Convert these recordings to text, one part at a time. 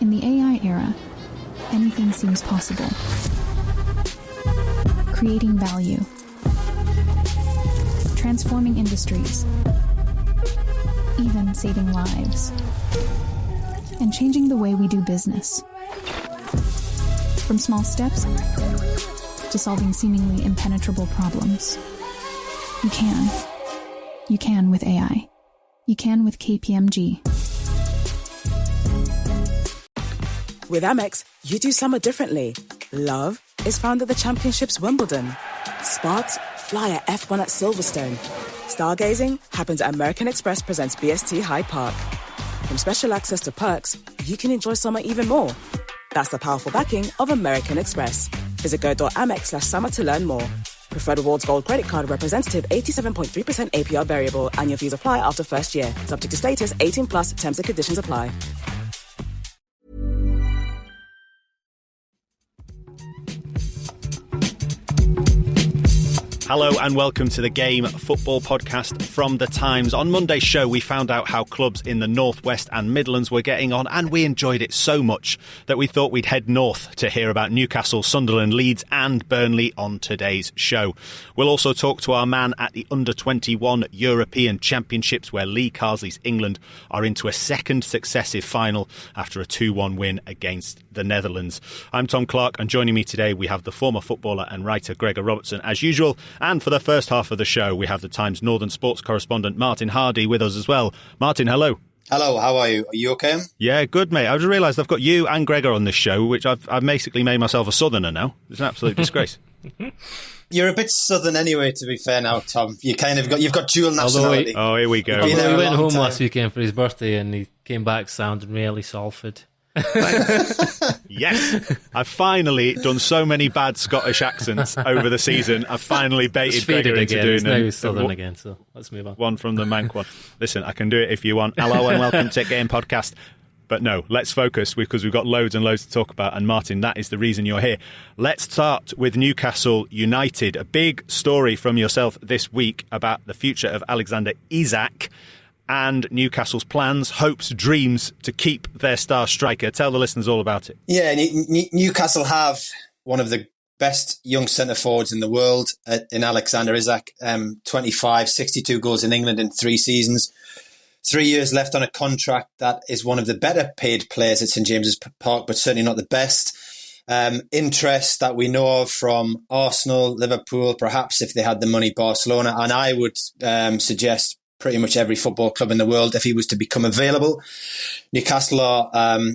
In the AI era, anything seems possible. Creating value, transforming industries, even saving lives, and changing the way we do business. From small steps to solving seemingly impenetrable problems. You can. You can with AI. You can with KPMG. With Amex, you do summer differently. Love is found at the Championships Wimbledon. Sparks fly at F1 at Silverstone. Stargazing happens at American Express presents BST Hyde Park. From special access to perks, you can enjoy summer even more. That's the powerful backing of American Express. Visit go.amex/summer to learn more. Preferred Rewards Gold Credit Card representative 87.3% APR variable. Annual fees apply after first year. Subject to status, 18 plus, terms and conditions apply. Hello and welcome to the Game Football Podcast from The Times. On Monday's show, we found out how clubs in the North West and Midlands were getting on, and we enjoyed it so much that we thought we'd head north to hear about Newcastle, Sunderland, Leeds and Burnley on today's show. We'll also talk to our man at the Under-21 European Championships, where Lee Carsley's England are into a second successive final after a 2-1 win against the Netherlands. I'm Tom Clark, and joining me today we have the former footballer and writer Gregor Robertson as usual. And for the first half of the show, we have the Times Northern sports correspondent Martin Hardy with us as well. Martin, hello. Hello, how are you? Are you okay? Yeah, good, mate. I just realised I've got you and Gregor on this show, which I've basically made myself a southerner now. It's an absolute disgrace. You're a bit southern anyway, to be fair now, Tom. You've got dual nationality. Here we go. We went home last weekend for his birthday and he came back sounding really Salford. Yes, I've finally done so many bad Scottish accents over the season. I've finally baited Gregor into doing now southern again, so let's move on. One from the Manc one. Listen, I can do it if you want. Hello and welcome to Game Podcast. But no, let's focus because we've got loads and loads to talk about. And Martin, that is the reason you're here. Let's start with Newcastle United. A big story from yourself this week about the future of Alexander Isak and Newcastle's plans, hopes, dreams to keep their star striker. Tell the listeners all about it. Yeah, Newcastle have one of the best young centre-forwards in the world in Alexander Isak. 25, 62 goals in England in 3 seasons. 3 years left on a contract that is one of the better paid players at St James's Park, but certainly not the best. Interest that we know of from Arsenal, Liverpool, perhaps if they had the money, Barcelona, and I would suggest pretty much every football club in the world if he was to become available. Newcastle are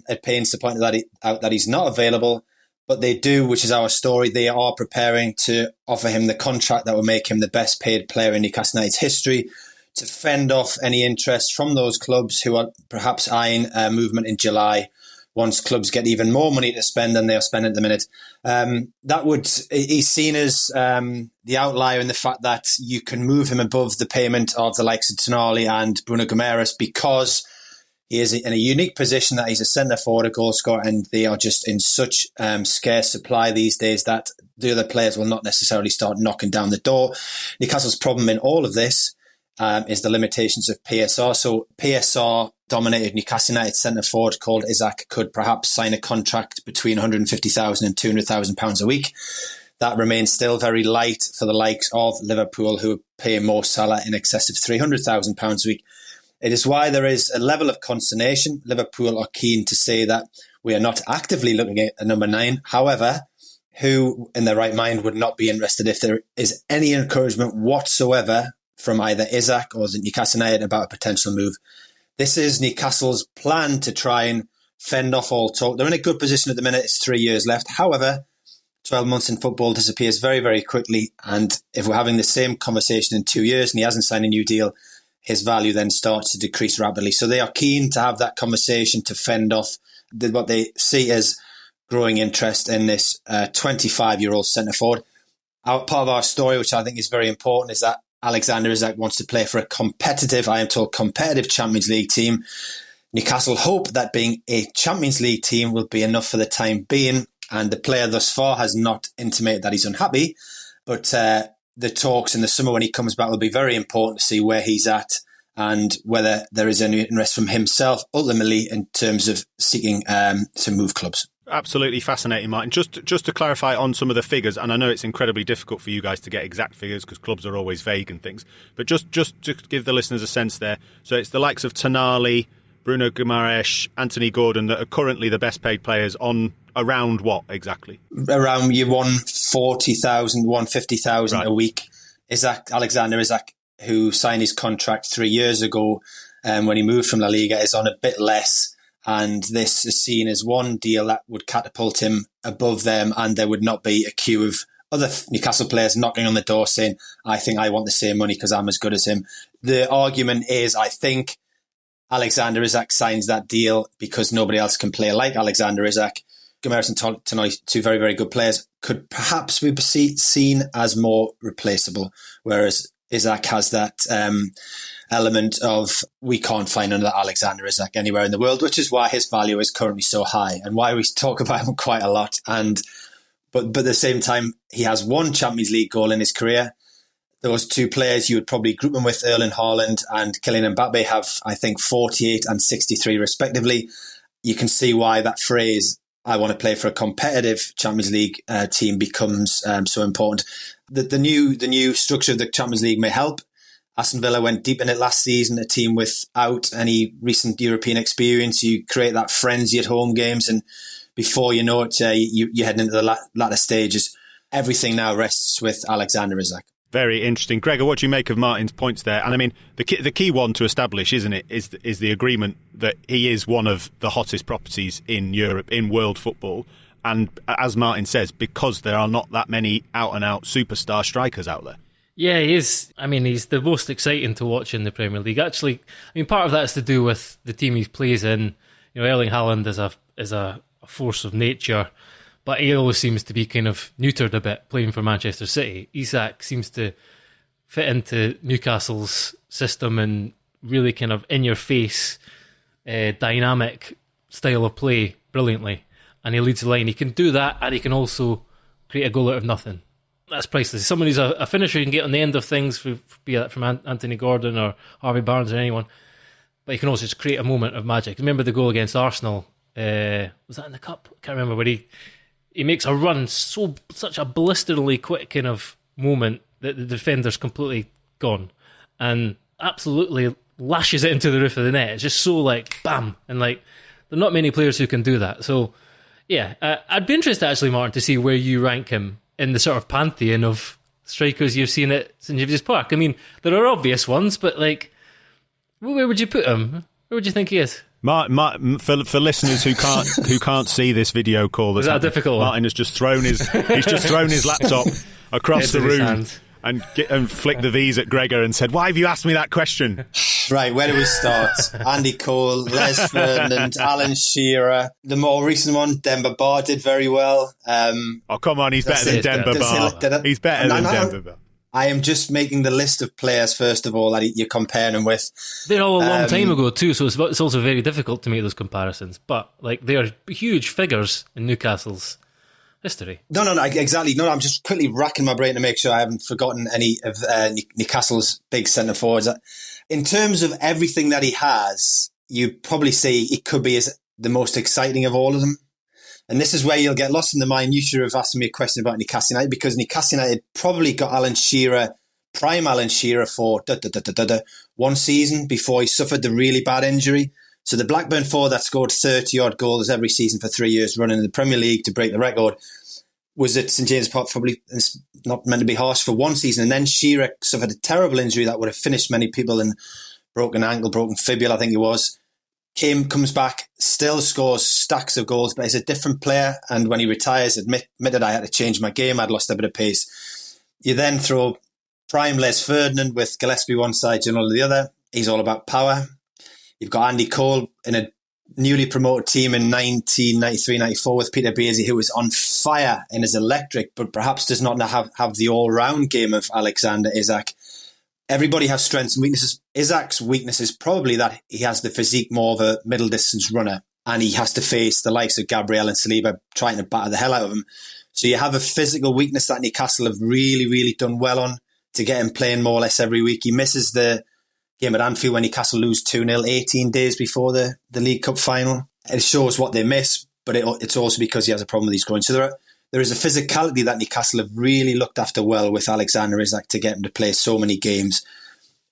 at pains to point out that he's not available, but they do, which is our story. They are preparing to offer him the contract that will make him the best paid player in Newcastle United's history, to fend off any interest from those clubs who are perhaps eyeing a movement in July once clubs get even more money to spend than they are spending at the minute. He's seen as the outlier in the fact that you can move him above the payment of the likes of Tonali and Bruno Guimaraes because he is in a unique position that he's a centre-forward, a goal scorer, and they are just in such scarce supply these days that the other players will not necessarily start knocking down the door. Newcastle's problem in all of this is the limitations of PSR. So PSR dominated Newcastle United centre-forward called Isak could perhaps sign a contract between £150,000 and £200,000 a week. That remains still very light for the likes of Liverpool, who pay Mo Salah in excess of £300,000 a week. It is why there is a level of consternation. Liverpool are keen to say that we are not actively looking at a number 9. However, who in their right mind would not be interested if there is any encouragement whatsoever from either Isak or Newcastle United about a potential move? This is Newcastle's plan to try and fend off all talk. They're in a good position at the minute. It's 3 years left. However, 12 months in football disappears very, very quickly. And if we're having the same conversation in 2 years and he hasn't signed a new deal, his value then starts to decrease rapidly. So they are keen to have that conversation to fend off what they see as growing interest in this 25-year-old centre-forward. Part of our story, which I think is very important, is that Alexander Isak wants to play for a competitive, I am told, competitive Champions League team. Newcastle hope that being a Champions League team will be enough for the time being, and the player thus far has not intimated that he's unhappy, but the talks in the summer when he comes back will be very important to see where he's at and whether there is any interest from himself ultimately in terms of seeking to move clubs. Absolutely fascinating, Martin. Just to clarify on some of the figures, and I know it's incredibly difficult for you guys to get exact figures because clubs are always vague and things, but just to give the listeners a sense there. So it's the likes of Tonali, Bruno Guimaraes, Anthony Gordon that are currently the best paid players on around what exactly? Around your 140,000, 150,000 a week. Alexander Isak, who signed his contract 3 years ago when he moved from La Liga, is on a bit less. And this is seen as one deal that would catapult him above them, and there would not be a queue of other Newcastle players knocking on the door saying, I think I want the same money because I'm as good as him. The argument is, I think Alexander Isak signs that deal because nobody else can play like Alexander Isak. Guimaraes and Tonali, two very, very good players, could perhaps be seen as more replaceable, whereas Isak has that element of we can't find another Alexander Isak anywhere in the world, which is why his value is currently so high and why we talk about him quite a lot. But at the same time, he has one Champions League goal in his career. Those two players, you would probably group them with Erling Haaland and Kylian Mbappe, have, I think, 48 and 63 respectively. You can see why that phrase, I want to play for a competitive Champions League team, becomes so important. The new structure of the Champions League may help. Aston Villa went deep in it last season, a team without any recent European experience. You create that frenzy at home games, and before you know it, you're heading into the latter stages. Everything now rests with Alexander Isak. Very interesting. Gregor, what do you make of Martin's points there? And I mean, the key one to establish, isn't it, is the agreement that he is one of the hottest properties in Europe, in world football. And as Martin says, because there are not that many out-and-out superstar strikers out there. Yeah, he is. I mean, he's the most exciting to watch in the Premier League. Actually, I mean, part of that is to do with the team he plays in. You know, Erling Haaland is a force of nature, but he always seems to be kind of neutered a bit playing for Manchester City. Isak seems to fit into Newcastle's system and really kind of in-your-face, dynamic style of play brilliantly. And he leads the line. He can do that, and he can also create a goal out of nothing. That's priceless. Someone who's a finisher you can get on the end of things, be that from Anthony Gordon or Harvey Barnes or anyone. But you can also just create a moment of magic. Remember the goal against Arsenal? Was that in the Cup? I can't remember. Where he makes a run, such a blisteringly quick kind of moment that the defender's completely gone, and absolutely lashes it into the roof of the net. It's just so like bam, and like there are not many players who can do that. So yeah, I'd be interested actually, Martin, to see where you rank him in the sort of pantheon of strikers you've seen at St James's Park. I mean, there are obvious ones, but like, where would you put him? Where would you think he is? For listeners who can't see this video call, is that a difficult one? Martin has just thrown his laptop across the room and flicked the V's at Gregor and said, "Why have you asked me that question?" Right, where do we start? Andy Cole, Les Ferdinand, Alan Shearer. The more recent one, Demba Ba did very well. Oh, come on, he's better than Demba Ba. He's better than Demba Ba. I am just making the list of players, first of all, that you're comparing them with. They're all a long time ago, too, so it's also very difficult to make those comparisons. But like, they are huge figures in Newcastle's history. No, exactly. No, I'm just quickly racking my brain to make sure I haven't forgotten any of Newcastle's big centre forwards. In terms of everything that he has, you'd probably say it could be the most exciting of all of them. And this is where you'll get lost in the minutiae of asking me a question about Newcastle United, because Newcastle United probably got prime Alan Shearer for one season before he suffered the really bad injury. So the Blackburn forward that scored 30-odd goals every season for 3 years running in the Premier League to break the record was at St James's Park, probably, it's not meant to be harsh, for one season. And then Shearer suffered a terrible injury that would have finished many people in broken ankle, broken fibula, I think it was. Comes back, still scores stacks of goals, but he's a different player. And when he retires, admitted I had to change my game. I'd lost a bit of pace. You then throw prime Les Ferdinand with Gillespie one side, Gerald the other. He's all about power. You've got Andy Cole in a newly promoted team in 1993-94 with Peter Beasley, who was on fire and is electric, but perhaps does not have the all-round game of Alexander Isak. Everybody has strengths and weaknesses. Isak's weakness is probably that he has the physique more of a middle-distance runner, and he has to face the likes of Gabriel and Saliba trying to batter the hell out of him. So you have a physical weakness that Newcastle have really, really done well on to get him playing more or less every week. He misses the game at Anfield when Newcastle lose 2-0 18 days before the League Cup final. It shows what they miss, but it's also because he has a problem with his groin. So there is a physicality that Newcastle have really looked after well with Alexander Isak to get him to play so many games.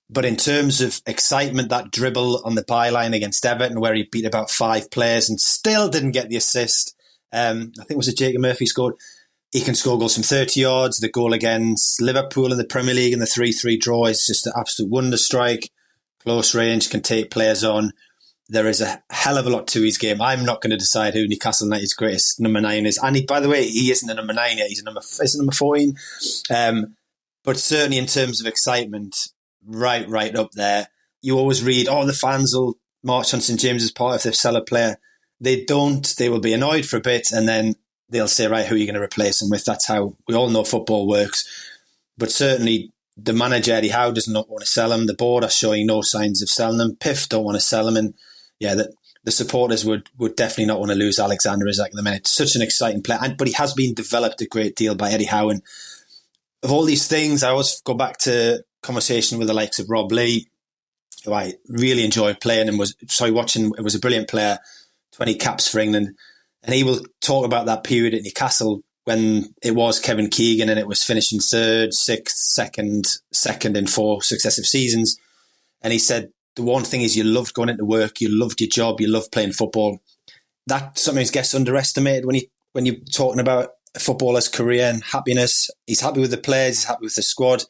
But in terms of excitement, that dribble on the byline against Everton where he beat about 5 players and still didn't get the assist. I think it was Jacob Murphy scored. He can score goals from 30 yards. The goal against Liverpool in the Premier League in the 3-3 draw is just an absolute wonder strike. Close range, can take players on. There is a hell of a lot to his game. I'm not going to decide who Newcastle United's greatest number 9 is. And by the way, he isn't a number 9 yet. He's a number 14. But certainly in terms of excitement, right up there. You always read, the fans will march on St James's Park if they sell a player. They don't. They will be annoyed for a bit and then they'll say, right, who are you going to replace him with? That's how we all know football works. But certainly the manager, Eddie Howe, does not want to sell him. The board are showing no signs of selling him. PIF don't want to sell him. And the supporters would definitely not want to lose Alexander Isak at the minute. Such an exciting player. But he has been developed a great deal by Eddie Howe. And of all these things, I always go back to conversation with the likes of Rob Lee, who I really enjoyed playing and watching. It was a brilliant player, 20 caps for England. And he will talk about that period at Newcastle when it was Kevin Keegan and it was finishing 3rd, 6th, second in 4 successive seasons. And he said, the one thing is you loved going into work, you loved your job, you loved playing football. That sometimes gets underestimated when you're talking about a footballer's career and happiness. He's happy with the players, he's happy with the squad.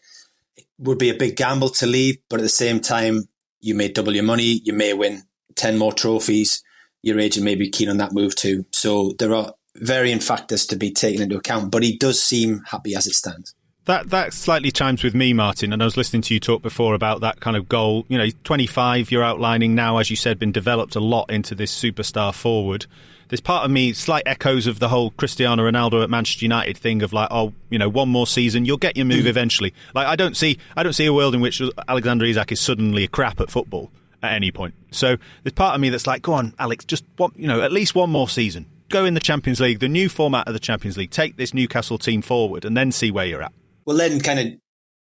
It would be a big gamble to leave, but at the same time, you may double your money, you may win 10 more trophies. Your agent may be keen on that move too. So there are varying factors to be taken into account, but he does seem happy as it stands. That slightly chimes with me, Martin, and I was listening to you talk before about that kind of goal. 25 you're outlining now, as you said, been developed a lot into this superstar forward. There's part of me, slight echoes of the whole Cristiano Ronaldo at Manchester United thing of like, one more season, you'll get your move eventually. Like I don't see a world in which Alexander Isak is suddenly a crap at football at any point. So there's part of me that's like, go on, Alex, just at least one more season. Go in the Champions League, the new format of the Champions League, take this Newcastle team forward and then see where you're at. Well, then kind of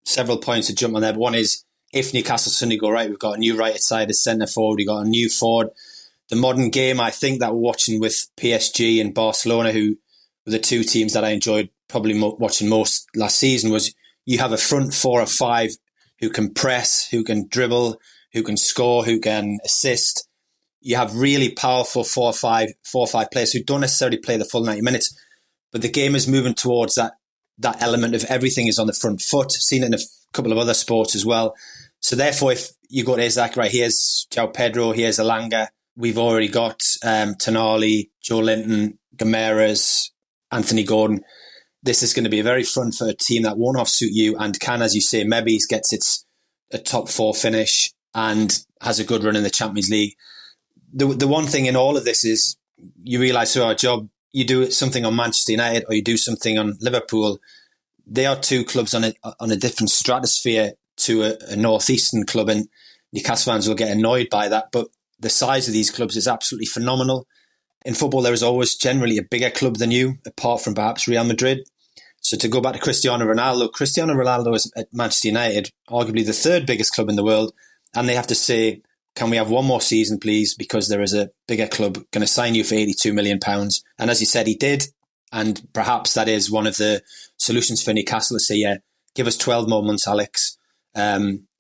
several points to jump on there. But one is, if Newcastle suddenly go right, we've got a new right-sided centre forward, we've got a new forward. The modern game, I think that we're watching with PSG and Barcelona, who were the 2 teams that I enjoyed probably watching most last season, was you have a front 4 or 5 who can press, who can dribble, who can score, who can assist. You have really powerful 4 or 5 players who don't necessarily play the full 90 minutes, but the game is moving towards that element of everything is on the front foot. Seen it in a couple of other sports as well. So therefore, if you go to Isak, right, here's João Pedro, here's Elanga. We've already got Tonali, Joe Linton, Gameras, Anthony Gordon. This is going to be a very front-footed team that won't off-suit you and can, as you say, maybe gets a top 4 finish and has a good run in the Champions League. The one thing in all of this is you realise through our job, you do something on Manchester United or you do something on Liverpool, they are 2 clubs on a different stratosphere to a northeastern club, and Newcastle fans will get annoyed by that. But the size of these clubs is absolutely phenomenal. In football, there is always generally a bigger club than you, apart from perhaps Real Madrid. So to go back to Cristiano Ronaldo is at Manchester United, arguably the 3rd biggest club in the world, and they have to say, can we have one more season, please? Because there is a bigger club going to sign you for £82 million. And as you said, he did. And perhaps that is one of the solutions for Newcastle to say, yeah, give us 12 more months, Alex.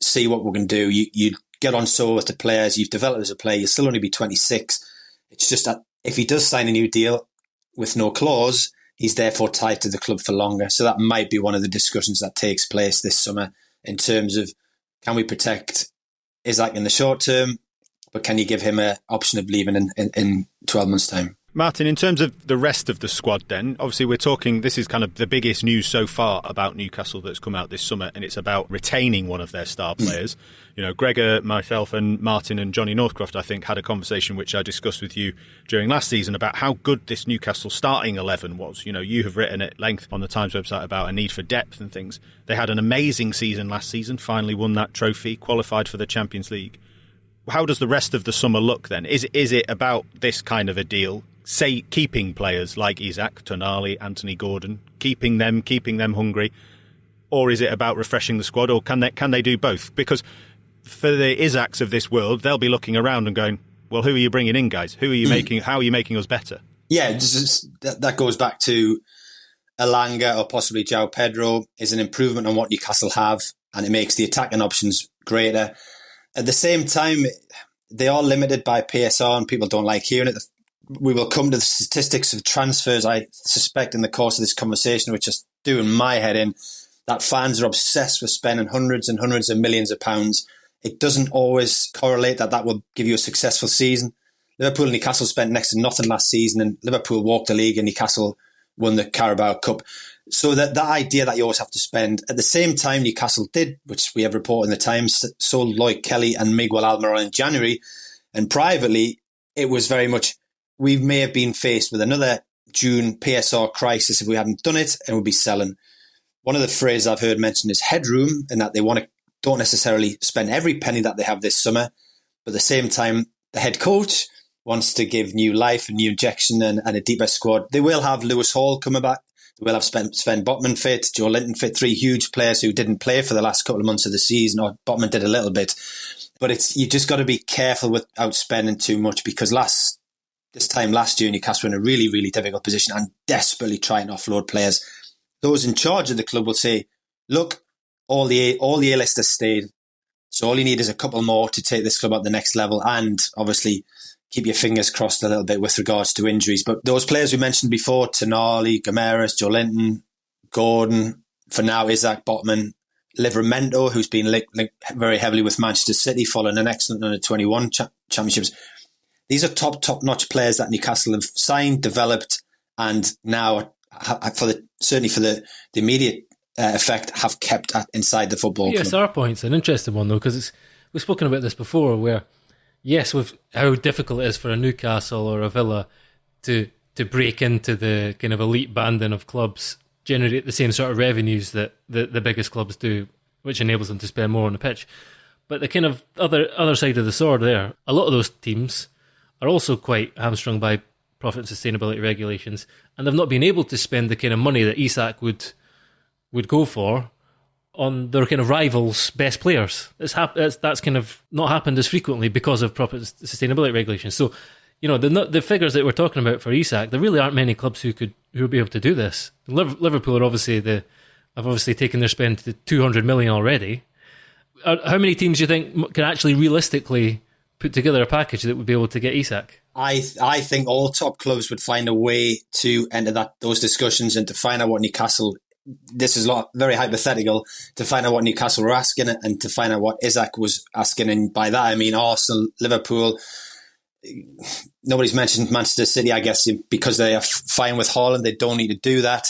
See what we're going to do. You get on so with the players. You've developed as a player. You'll still only be 26. It's just that if he does sign a new deal with no clause, he's therefore tied to the club for longer. So that might be one of the discussions that takes place this summer in terms of, can we protect Isak in the short term, but can you give him an option of leaving in 12 months' time? Martin, in terms of the rest of the squad then, obviously we're talking, this is kind of the biggest news so far about Newcastle that's come out this summer, and it's about retaining one of their star players. Gregor, myself and Martin and Johnny Northcroft, I think, had a conversation which I discussed with you during last season about how good this Newcastle starting 11 was. You have written at length on the Times website about a need for depth and things. They had an amazing season last season, finally won that trophy, qualified for the Champions League. How does the rest of the summer look then? Is it about this kind of a deal? Say, keeping players like Isak, Tonali, Anthony Gordon, keeping them hungry, or is it about refreshing the squad, or can they do both? Because for the Isaks of this world, they'll be looking around and going, well, who are you bringing in, guys? Who are you making? How are you making us better? Yeah, that goes back to Elanga or possibly João Pedro is an improvement on what Newcastle have, and it makes the attacking options greater. At the same time, they are limited by PSR, and people don't like hearing it. We will come to the statistics of transfers, I suspect, in the course of this conversation, which is doing my head in, that fans are obsessed with spending hundreds and hundreds of millions of pounds. It doesn't always correlate that will give you a successful season. Liverpool and Newcastle spent next to nothing last season, and Liverpool walked the league and Newcastle won the Carabao Cup. So that idea that you always have to spend. At the same time, Newcastle did, which we have reported in the Times, sold Lloyd Kelly and Miguel Almiron in January. And privately, it was very much, we may have been faced with another June PSR crisis if we hadn't done it, and we'd be selling. One of the phrases I've heard mentioned is headroom, and that they don't necessarily spend every penny that they have this summer. But at the same time, the head coach wants to give new life and new injection and a deeper squad. They will have Lewis Hall coming back. They will have Sven Botman fit, Joe Linton fit, 3 huge players who didn't play for the last couple of months of the season, or Botman did a little bit. But you just got to be careful without spending too much, because this time last year, Newcastle were in a really, really difficult position and desperately trying to offload players. Those in charge of the club will say, look, all the A-listers stayed. So all you need is a couple more to take this club up the next level, and obviously keep your fingers crossed a little bit with regards to injuries. But those players we mentioned before, Tonali, Gomeres, Joe Linton, Gordon, for now Isak, Botman, Livramento, who's been linked very heavily with Manchester City following an excellent under-21 championships. These are top-notch players that Newcastle have signed, developed, and now, certainly for the immediate effect, have kept inside the football club. PSR point's an interesting one, though, because we've spoken about this before, where, yes, with how difficult it is for a Newcastle or a Villa to break into the kind of elite banding of clubs, generate the same sort of revenues that the biggest clubs do, which enables them to spend more on the pitch. But the kind of other side of the sword there, a lot of those teams are also quite hamstrung by profit and sustainability regulations, and they've not been able to spend the kind of money that Isak would go for on their kind of rivals' best players. That's kind of not happened as frequently because of profit and sustainability regulations. So, you know, the figures that we're talking about for Isak, there really aren't many clubs who will be able to do this. Liverpool are have obviously taken their spend to 200 million already. How many teams do you think can actually realistically put together a package that would be able to get Isak? I think all top clubs would find a way to enter those discussions and to find out what Newcastle, this is very hypothetical, to find out what Newcastle were asking and to find out what Isak was asking. And by that, I mean Arsenal, Liverpool. Nobody's mentioned Manchester City, I guess, because they are fine with Haaland. They don't need to do that.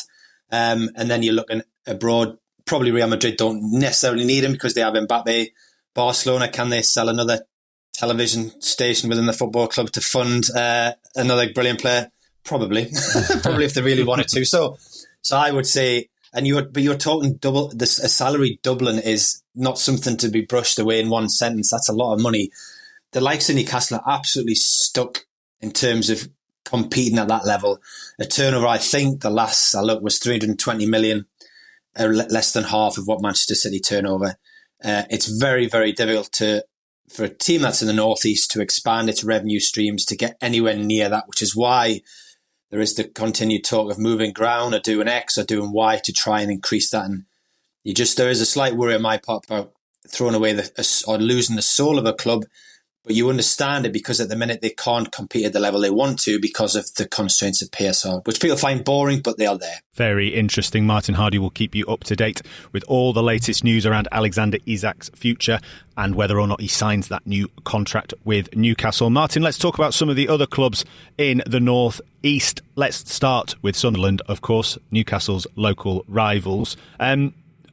And then you're looking abroad. Probably Real Madrid don't necessarily need him because they have Mbappe. Barcelona, can they sell another television station within the football club to fund another brilliant player? Probably. Probably if they really wanted to. So I would say, but you're talking a salary doubling is not something to be brushed away in one sentence. That's a lot of money. The likes of Newcastle are absolutely stuck in terms of competing at that level. A turnover, I think the last I looked was 320 million, less than half of what Manchester City turnover. It's very, very difficult for a team that's in the northeast to expand its revenue streams to get anywhere near that, which is why there is the continued talk of moving ground or doing X or doing Y to try and increase that. And there is a slight worry on my part about throwing away or losing the soul of a club. But you understand it because at the minute they can't compete at the level they want to because of the constraints of PSR, which people find boring, but they are there. Very interesting. Martin Hardy will keep you up to date with all the latest news around Alexander Isak's future and whether or not he signs that new contract with Newcastle. Martin, let's talk about some of the other clubs in the North East. Let's start with Sunderland, of course, Newcastle's local rivals.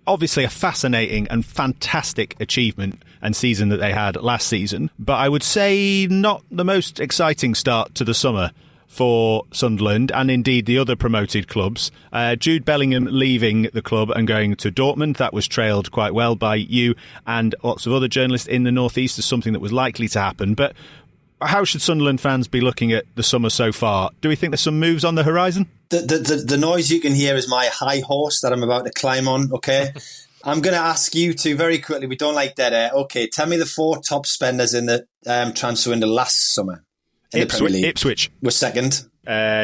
Obviously a fascinating and fantastic achievement and season that they had last season, but I would say not the most exciting start to the summer for Sunderland and indeed the other promoted clubs. Jude Bellingham leaving the club and going to Dortmund, that was trailed quite well by you and lots of other journalists in the North East as something that was likely to happen. But how should Sunderland fans be looking at the summer so far? Do we think there's some moves on the horizon? The noise you can hear is my high horse that I'm about to climb on, okay? I'm going to ask you two very quickly. We don't like dead air. Okay, tell me the 4 top spenders in the transfer window last summer in the Premier League. Ipswich was second.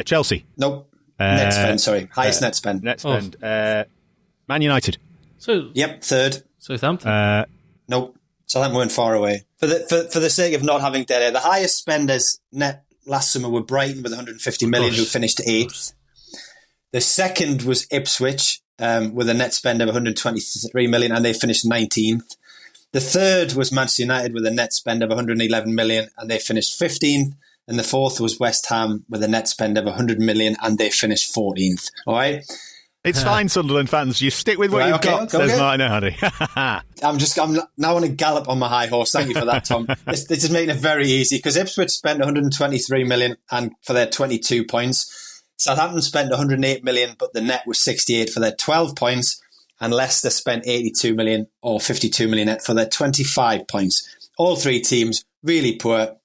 Chelsea. Nope. Net spend, sorry. Highest net spend. Net spend. Man United. Yep, third. Southampton. Nope. Southampton weren't far away. For the sake of not having dead air, the highest spenders net last summer were Brighton with 150 million, who finished 8th. The second was Ipswich with a net spend of 123 million, and they finished 19th. The third was Manchester United with a net spend of 111 million, and they finished 15th. And the fourth was West Ham with a net spend of 100 million, and they finished 14th. All right? It's fine, Sunderland fans. You stick with what you've got, says Martin O'Hady. I'm now on a gallop on my high horse. Thank you for that, Tom. This is making it very easy because Ipswich spent 123 million and for their 22 points. Southampton spent 108 million, but the net was 68 for their 12 points. And Leicester spent 82 million or 52 million net for their 25 points. All three teams really poor.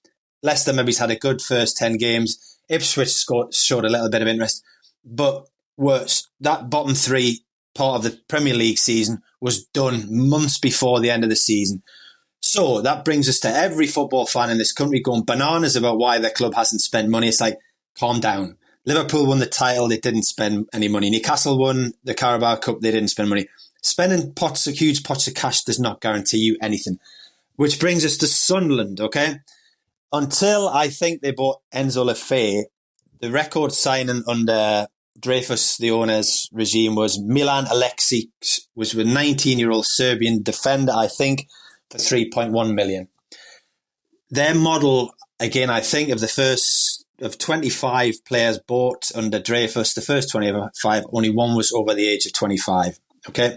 Leicester maybe had a good first 10 games. Ipswich showed a little bit of interest. But worse, that bottom 3 part of the Premier League season was done months before the end of the season. So that brings us to every football fan in this country going bananas about why their club hasn't spent money. It's like, calm down. Liverpool won the title, they didn't spend any money. Newcastle won the Carabao Cup, they didn't spend money. Spending huge pots of cash does not guarantee you anything. Which brings us to Sunderland, okay? Until I think they bought Enzo Lefebvre, the record signing under Dreyfus, the owner's regime, was Milan Aleksic, was a 19-year-old Serbian defender, I think, for 3.1 million. Their model, again, I think, of the first of 25 players bought under Dreyfus, the first 25, only one was over the age of 25. Okay?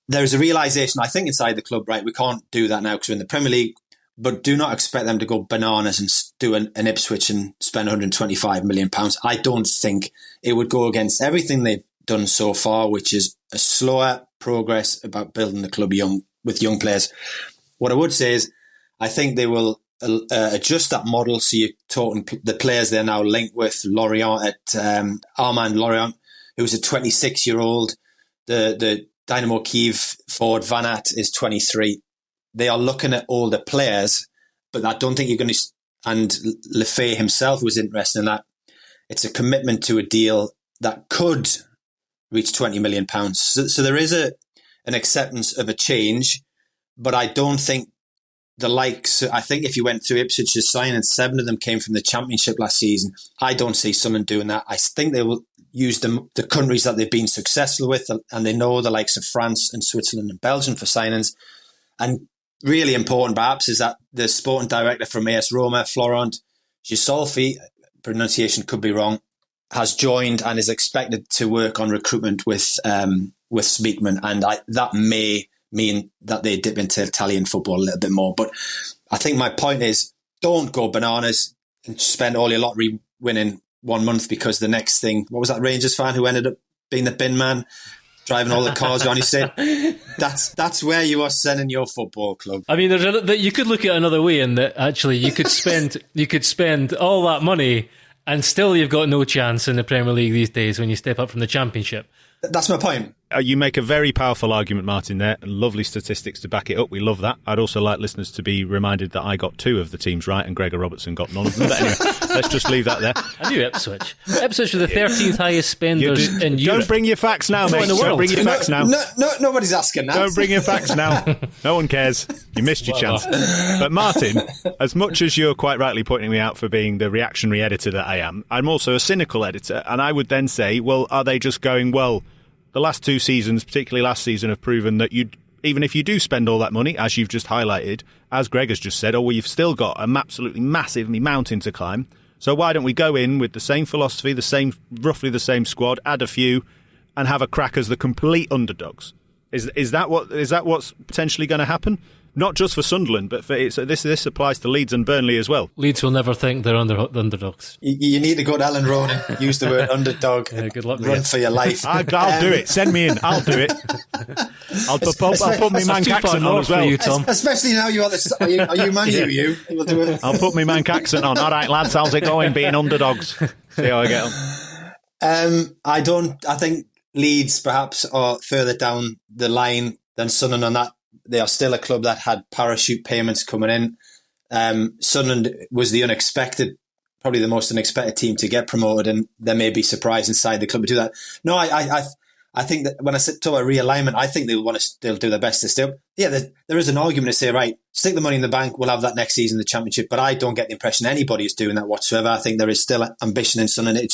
There's a realisation, I think, inside the club, right, we can't do that now because we're in the Premier League, but do not expect them to go bananas and do an Ipswich and spend £125 million. I don't think it would go against everything they've done so far, which is a slower progress about building the club with young players. What I would say is I think they will adjust that model. So you're talking the players they're now linked with, Armand Lorient, who's a 26-year-old. The Dynamo Kyiv forward Van Aert is 23. They are looking at older players, but I don't think you're going to... And Lefebvre himself was interested in that. It's a commitment to a deal that could reach £20 million. So there is an acceptance of a change, but I don't think the likes... I think if you went through Ipswich's signing, 7 of them came from the Championship last season. I don't see Sunderland doing that. I think they will use the countries that they've been successful with, and they know the likes of France and Switzerland and Belgium for signings. And really important, perhaps, is that the sporting director from AS Roma, Florent Gisolfi, pronunciation could be wrong, has joined and is expected to work on recruitment with Speakman, and that may mean that they dip into Italian football a little bit more. But I think my point is, don't go bananas and spend all your lottery winning 1 month because the next thing, what was that Rangers fan who ended up being the bin man? Driving all the cars around. He said, "That's where you are sending your football club." I mean, you could look at it another way, in that actually you could spend all that money, and still you've got no chance in the Premier League these days when you step up from the Championship. That's my point. You make a very powerful argument, Martin, there. Lovely statistics to back it up. We love that. I'd also like listeners to be reminded that I got 2 of the teams right and Gregor Robertson got none of them. But anyway, let's just leave that there. I knew Ipswich. Ipswich were the 13th highest spenders in Europe. Don't bring your facts now, mate. Don't bring your facts now. No, nobody's asking that. Don't bring your facts now. No one cares. You missed your chance. But Martin, as much as you're quite rightly pointing me out for being the reactionary editor that I am, I'm also a cynical editor. And I would then say, well, are they just going, well, the last 2 seasons, particularly last season, have proven that even if you do spend all that money, as you've just highlighted, as Greg has just said, you've still got an absolutely massive mountain to climb. So why don't we go in with the same philosophy, roughly the same squad, add a few, and have a crack as the complete underdogs? Is that what's potentially going to happen? Not just for Sunderland, but this applies to Leeds and Burnley as well. Leeds will never think they're underdogs. You need to go to Ellen Road and use the word underdog. Yeah, good luck. Run for your life. I'll do it. Send me in. I'll do it. I'll put my Manc accent on as well. You, Tom. Especially now you're are you Man U? You? We'll do it. I'll put my Manc accent on. All right, lads, how's it going being underdogs? See how I get on. I think Leeds perhaps are further down the line than Sunderland on that. They are still a club that had parachute payments coming in. Sunderland was the unexpected, probably the most unexpected team to get promoted, and there may be surprise inside the club to do that. No, I think that when I talk about realignment, I think they'll do their best to still. Yeah, there is an argument to say, right, stick the money in the bank, we'll have that next season in the Championship. But I don't get the impression anybody is doing that whatsoever. I think there is still ambition in Sunderland.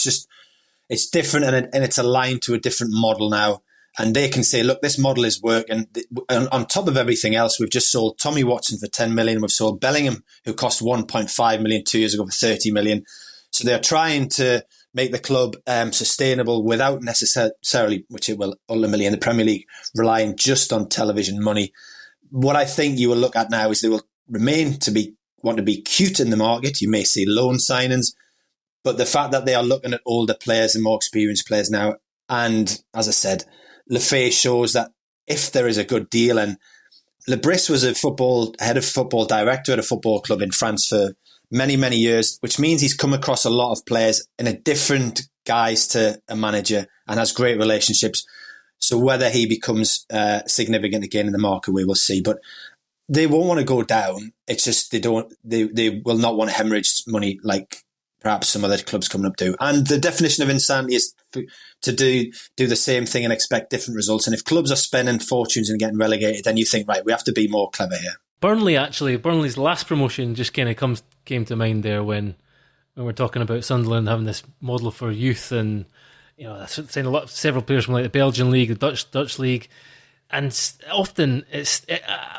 It's different, and it's aligned to a different model now. And they can say, look, this model is working. And on top of everything else, we've just sold Tommy Watson for 10 million. We've sold Bellingham, who cost 1.5 million 2 years ago, for 30 million. So they're trying to make the club sustainable without necessarily, which it will ultimately in the Premier League, relying just on television money. What I think you will look at now is they will remain want to be cute in the market. You may see loan signings, but the fact that they are looking at older players and more experienced players now, and as I said, Lefay shows that if there is a good deal, and Lebris was head of football director at a football club in France for many, many years, which means he's come across a lot of players in a different guise to a manager and has great relationships. So whether he becomes significant again in the market, we will see. But they won't want to go down. It's just they will not want to hemorrhage money like perhaps some other clubs coming up do. And the definition of insanity is to do the same thing and expect different results. And if clubs are spending fortunes and getting relegated, then you think, right, we have to be more clever here. Burnley's last promotion just kind of came to mind there when we're talking about Sunderland having this model for youth, and saying several players from like the Belgian league, the Dutch league, and often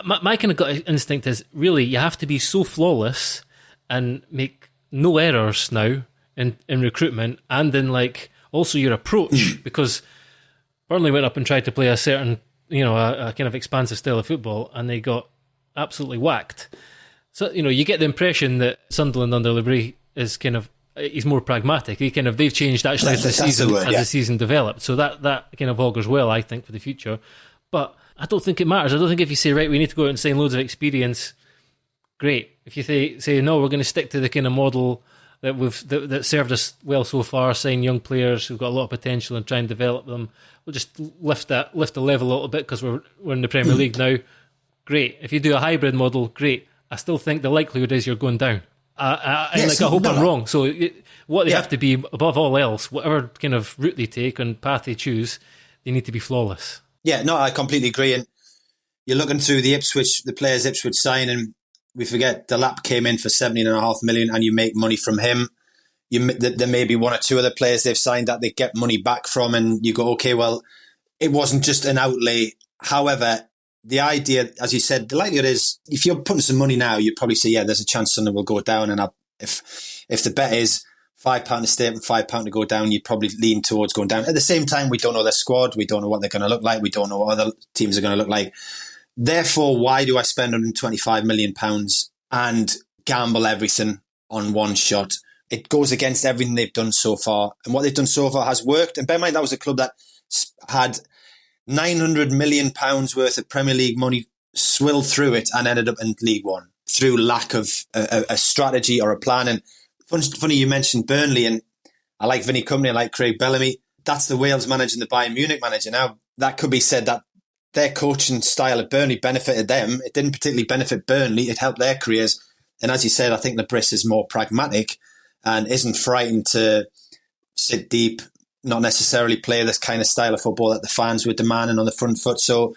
my kind of gut instinct is really you have to be so flawless and make no errors now in recruitment and in like also your approach, because Burnley went up and tried to play a certain a kind of expansive style of football and they got absolutely whacked. So you get the impression that Sunderland under Lebris is he's more pragmatic. They've changed actually as the season developed. So that kind of augurs well, I think, for the future. But I don't think it matters. I don't think if you say, right, we need to go out and sign loads of experience, great. If you say no, we're going to stick to the kind of model that served us well so far, sign young players who've got a lot of potential and try and develop them. We'll just lift the level a little bit because we're in the Premier League now. Great. If you do a hybrid model, great. I still think the likelihood is you're going down. I hope I'm wrong. So what they have to be, above all else, whatever kind of route they take and path they choose, they need to be flawless. Yeah, no, I completely agree. And you're looking through the players Ipswich sign, and we forget Delap came in for 17.5 million, and you make money from him. There may be one or two other players they've signed that they get money back from, and you go, okay, well, it wasn't just an outlay. However, the idea, as you said, the likelihood is if you're putting some money now, you'd probably say, yeah, there's a chance Sunderland will go down. And if the bet is £5 to stay up and £5 to go down, you'd probably lean towards going down. At the same time, we don't know their squad. We don't know what they're going to look like. We don't know what other teams are going to look like. Therefore, why do I spend £125 million and gamble everything on one shot? It goes against everything they've done so far. And what they've done so far has worked. And bear in mind, that was a club that had £900 million worth of Premier League money swilled through it and ended up in League One through lack of a strategy or a plan. And funny you mentioned Burnley, and I like Vinny Company, I like Craig Bellamy. That's the Wales manager and the Bayern Munich manager. Now, that could be said that their coaching style at Burnley benefited them. It didn't particularly benefit Burnley. It helped their careers. And as you said, I think Lebris is more pragmatic and isn't frightened to sit deep, not necessarily play this kind of style of football that the fans were demanding on the front foot. So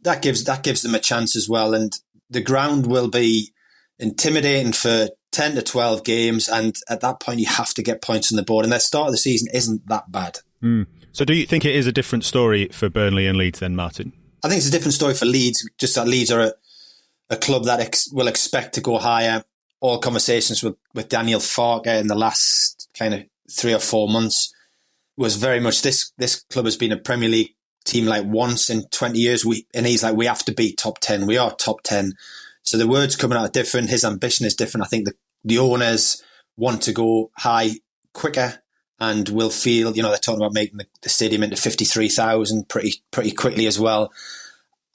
that gives them a chance as well. And the ground will be intimidating for 10 to 12 games. And at that point, you have to get points on the board. And their start of the season isn't that bad. So do you think it is a different story for Burnley and Leeds then, Martin? I think it's a different story for Leeds, just that Leeds are a club that will expect to go higher. All conversations with Daniel Farke in the last kind of 3 or 4 months was very much this club has been a Premier League team like once in 20 years. And he's like, we have to be top 10. We are top 10. So the words coming out are different. His ambition is different. I think the owners want to go high quicker and will feel, they're talking about making the stadium into 53,000 pretty quickly as well.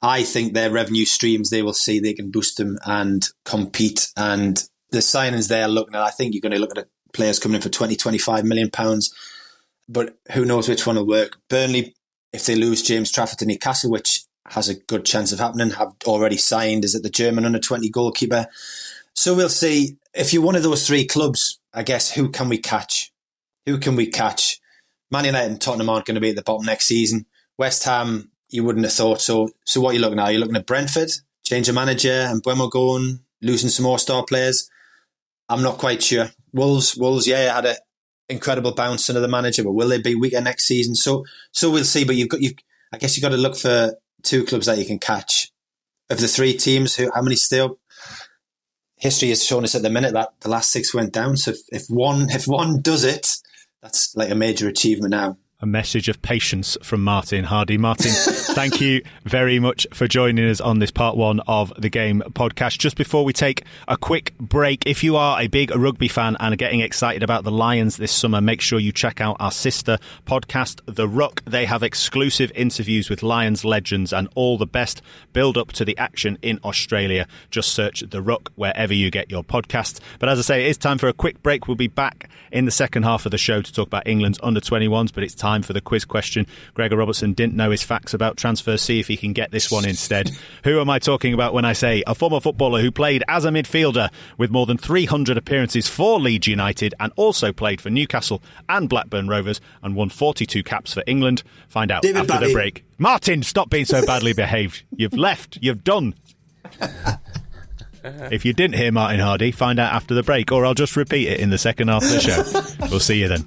I think their revenue streams, they will see they can boost them and compete. And the signings they're looking at, I think you're going to look at players coming in for £20, £25 million. But who knows which one will work. Burnley, if they lose James Trafford to Newcastle, which has a good chance of happening, have already signed, is it the German under-20 goalkeeper? So we'll see. If you're one of those three clubs, I guess, who can we catch? Who can we catch? Man United and Tottenham aren't going to be at the bottom next season. West Ham, you wouldn't have thought so. So what are you looking at? Are you looking at Brentford? Change of manager and Buemo going, losing some more star players? I'm not quite sure. Wolves, yeah, had an incredible bounce under the manager, but will they be weaker next season? So we'll see. But I guess you've got to look for two clubs that you can catch. Of the three teams, how many stay up? History has shown us at the minute that the last 6 went down. So if one does it, that's like a major achievement now. A message of patience from Martin Hardy. Martin, thank you very much for joining us on this part 1 of the Game podcast. Just before we take a quick break, if you are a big rugby fan and are getting excited about the Lions this summer, make sure you check out our sister podcast, The Ruck. They have exclusive interviews with Lions legends and all the best build up to the action in Australia. Just search The Ruck wherever you get your podcasts. But as I say, it is time for a quick break. We'll be back in the second half of the show to talk about England's under-21s, but it's time for the quiz question. Gregor Robertson didn't know his facts about transfers. See if he can get this one instead. Who am I talking about when I say a former footballer who played as a midfielder with more than 300 appearances for Leeds United and also played for Newcastle and Blackburn Rovers and won 42 caps for England? Find out after the break. Martin, stop being so badly behaved. You've left. You've done. If you didn't hear Martin Hardy, find out after the break, or I'll just repeat it in the second half of the show. We'll see you then.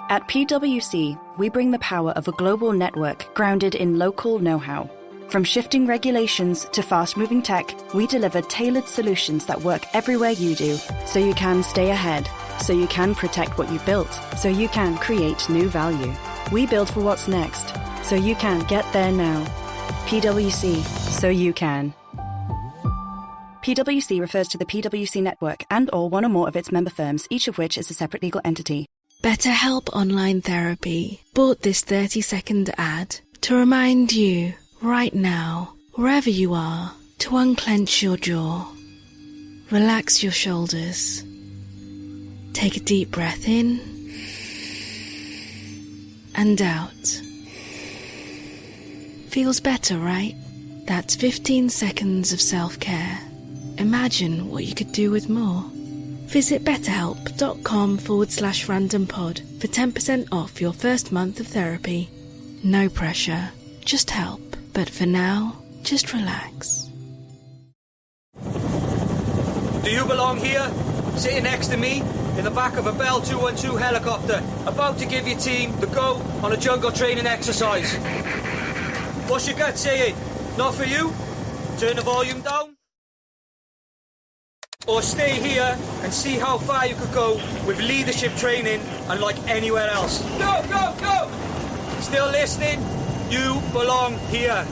At PwC, we bring the power of a global network grounded in local know-how. From shifting regulations to fast-moving tech, we deliver tailored solutions that work everywhere you do, so you can stay ahead, so you can protect what you've built, so you can create new value. We build for what's next, so you can get there now. PwC, so you can. PwC refers to the PwC network and/or one or more of its member firms, each of which is a separate legal entity. BetterHelp Online Therapy bought this 30-second ad to remind you, right now, wherever you are, to unclench your jaw, relax your shoulders, take a deep breath in and out. Feels better, right? That's 15 seconds of self-care. Imagine what you could do with more. Visit betterhelp.com/randompod for 10% off your first month of therapy. No pressure, just help. But for now, just relax. Do you belong here? Sitting next to me, in the back of a Bell 212 helicopter, about to give your team the go on a jungle training exercise. What's your gut saying? Not for you? Turn the volume down? Or stay here and see how far you could go with leadership training unlike anywhere else. Go, go, go! Still listening? You belong here.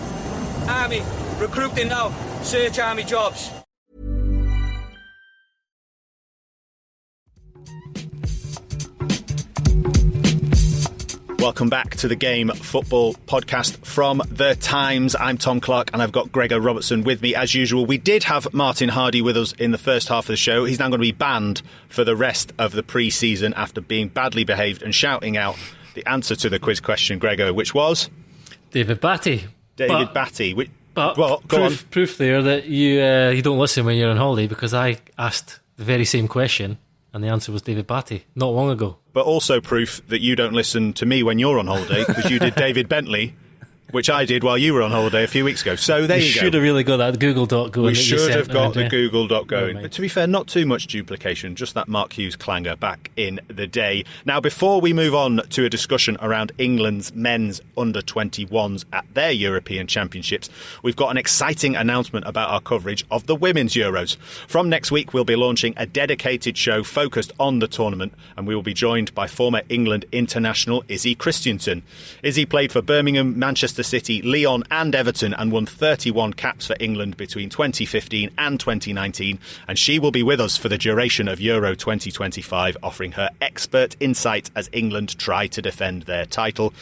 Army, recruiting now. Search Army jobs. Welcome back to the Game Football podcast from The Times. I'm Tom Clark and I've got Gregor Robertson with me as usual. We did have Martin Hardy with us in the first half of the show. He's now going to be banned for the rest of the pre-season after being badly behaved and shouting out the answer to the quiz question, Gregor, which was? David Batty. David Batty. But well, proof there that you don't listen when you're on holiday, because I asked the very same question and the answer was David Batty not long ago. But also proof that you don't listen to me when you're on holiday, because you did David Bentley, which I did while you were on holiday a few weeks ago. So there you go. Should have really got that Google Doc going. We should have got the Google Doc going. Oh, but to be fair, not too much duplication, just that Mark Hughes clanger back in the day. Now, before we move on to a discussion around England's men's under-21s at their European Championships, we've got an exciting announcement about our coverage of the Women's Euros. From next week, we'll be launching a dedicated show focused on the tournament, and we will be joined by former England international Izzy Christiansen. Izzy played for Birmingham, Manchester Manchester City, Lyon and Everton and won 31 caps for England between 2015 and 2019. And she will be with us for the duration of Euro 2025, offering her expert insight as England try to defend their title.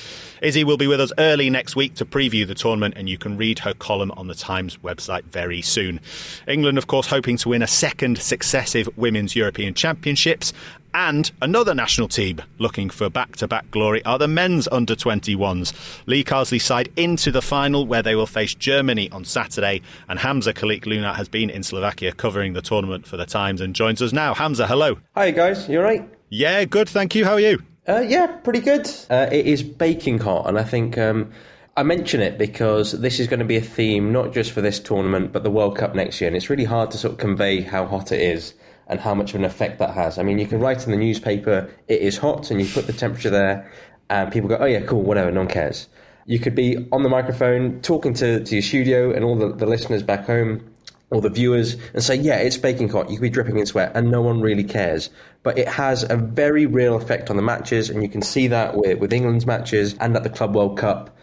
Izzy will be with us early next week to preview the tournament, and you can read her column on the Times website very soon. England, of course, hoping to win a second successive Women's European Championships. And another national team looking for back-to-back glory are the men's under-21s. Lee Carsley's side into the final, where they will face Germany on Saturday. And Hamza Kalik-Lunat has been in Slovakia covering the tournament for the Times and joins us now. Hamza, hello. Hi guys, you all right? Yeah, good, thank you. How are you? Yeah, pretty good. It is baking hot, and I think I mention it because this is going to be a theme not just for this tournament, but the World Cup next year. And it's really hard to sort of convey how hot it is and how much of an effect that has. I mean, you can write in the newspaper, it is hot, and you put the temperature there, and people go, oh yeah, cool, whatever, no one cares. You could be on the microphone talking to your studio and all the listeners back home, or the viewers, and say, yeah, it's baking hot, you could be dripping in sweat, and no one really cares. But it has a very real effect on the matches, and you can see that with England's matches and at the Club World Cup.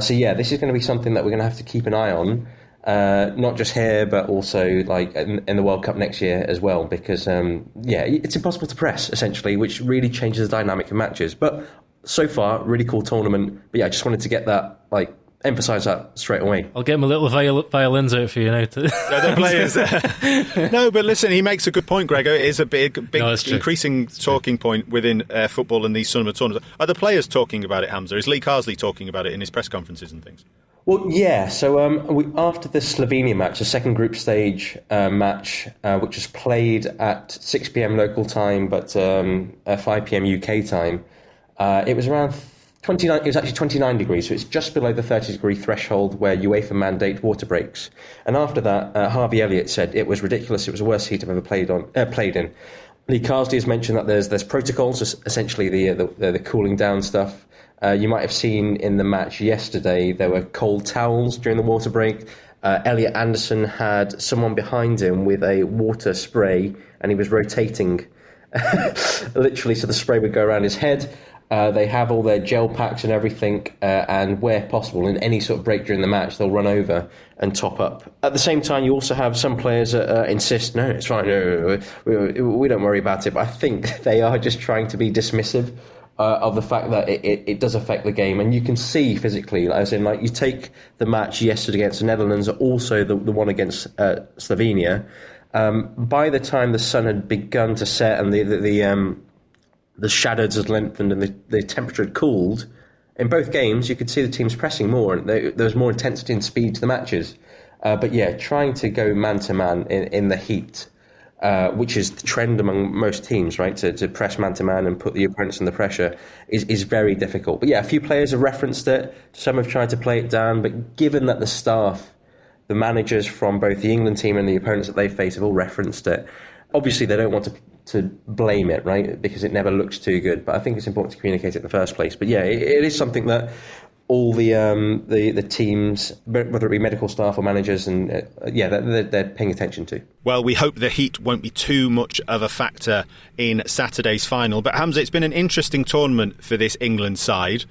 So yeah, this is going to be something that we're going to have to keep an eye on. Not just here, but also like in the World Cup next year as well, because it's impossible to press essentially, which really changes the dynamic of matches. But so far, really cool tournament. But yeah, I just wanted to get that emphasise that straight away. I'll get my little violins out for you now. The players. No, but listen, he makes a good point, Gregor. It is a big increasing talking point within football and these summer tournaments. Are the players talking about it, Hamza? Is Lee Carsley talking about it in his press conferences and things? Well, yeah. So after the Slovenia match, the second group stage match, which was played at 6 p.m. local time, but 5 p.m. UK time, it was around 29. It was actually 29 degrees, so it's just below the 30-degree threshold where UEFA mandate water breaks. And after that, Harvey Elliot said it was ridiculous. It was the worst heat I've ever played in. Lee Carsley has mentioned that there's protocols, essentially the cooling down stuff. You might have seen in the match yesterday there were cold towels during the water break. Elliot Anderson had someone behind him with a water spray, and he was rotating literally, so the spray would go around his head. They have all their gel packs and everything, and where possible, in any sort of break during the match, they'll run over and top up. At the same time, you also have some players that insist, no, it's fine, no, we don't worry about it. But I think they are just trying to be dismissive of the fact that it does affect the game. And you can see physically, as in, like, you take the match yesterday against the Netherlands, also the one against Slovenia. By the time the sun had begun to set and the shadows had lengthened and the temperature had cooled, in both games you could see the teams pressing more, and there was more intensity and speed to the matches. But yeah, trying to go man-to-man in the heat, which is the trend among most teams, right, to press man-to-man and put the opponents under pressure, is very difficult. But yeah, a few players have referenced it, some have tried to play it down, but given that the staff, the managers from both the England team and the opponents that they face have all referenced it, obviously they don't want to blame it, right, because it never looks too good. But I think it's important to communicate it in the first place. But yeah, it is something that all the teams, whether it be medical staff or managers, and they're paying attention to. Well, we hope the heat won't be too much of a factor in Saturday's final. But Hamza, it's been an interesting tournament for this England side.